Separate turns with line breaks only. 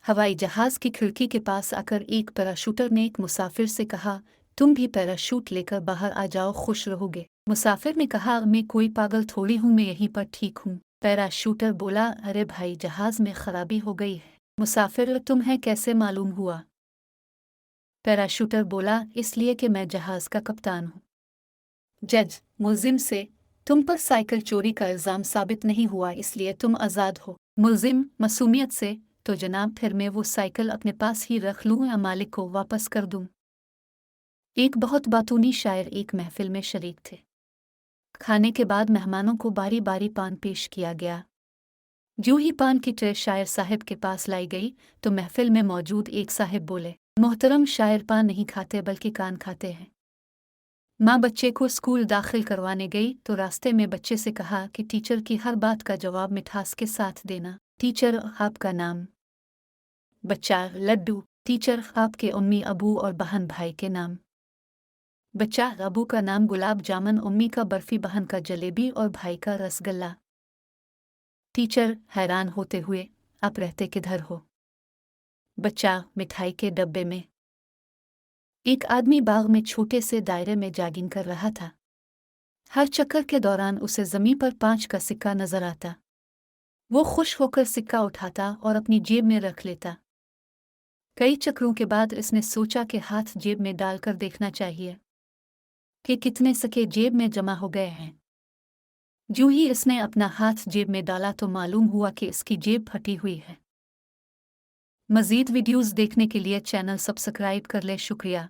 हवाई जहाज की खिड़की के पास आकर एक पैराशूटर ने एक मुसाफिर से कहा, तुम भी पैराशूट लेकर बाहर आ जाओ, खुश रहोगे। मुसाफिर ने कहा, मैं कोई पागल थोड़ी हूँ, मैं यहीं पर ठीक हूँ। पैराशूटर बोला, अरे भाई, जहाज में खराबी हो गई है। मुसाफिर, तुम्हें कैसे मालूम हुआ? पैराशूटर बोला, इसलिए कि मैं जहाज का कप्तान हूँ। जज, मुल्जिम से, तुम पर साइकिल चोरी का इल्जाम साबित नहीं हुआ, इसलिए तुम आज़ाद हो। मुल्जिम, मासूमियत से, तो जनाब फिर मैं वो साइकिल अपने पास ही रख लूँ या मालिक को वापस कर दूँ। एक बहुत बातूनी शायर एक महफिल में शरीक थे। खाने के बाद मेहमानों को बारी बारी पान पेश किया गया। जो ही पान की ट्रे शायर साहब के पास लाई गई तो महफिल में मौजूद एक साहिब बोले, मोहतरम, शायर पान नहीं खाते बल्कि कान खाते हैं। माँ बच्चे को स्कूल दाखिल करवाने गई तो रास्ते में बच्चे से कहा कि टीचर की हर बात का जवाब मिठास के साथ देना। टीचर, आपका नाम? बच्चा, लड्डू। टीचर, आपके अम्मी अबू और बहन भाई के नाम? बच्चा, अबू का नाम गुलाब जामुन, अम्मी का बर्फी, बहन का जलेबी और भाई का रसगुल्ला। टीचर हैरान होते हुए, आप रहते किधर हो? बच्चा, मिठाई के डब्बे में। एक आदमी बाग में छोटे से दायरे में जॉगिंग कर रहा था। हर चक्कर के दौरान उसे जमीन पर 5 का सिक्का नजर आता। वो खुश होकर सिक्का उठाता और अपनी जेब में रख लेता। कई चक्रों के बाद इसने सोचा कि हाथ जेब में डालकर देखना चाहिए कि कितने सिक्के जेब में जमा हो गए हैं। जो ही इसने अपना हाथ जेब में डाला तो मालूम हुआ कि इसकी जेब फटी हुई है। मज़ीद वीडियोज़ देखने के लिए चैनल सब्सक्राइब कर ले। शुक्रिया।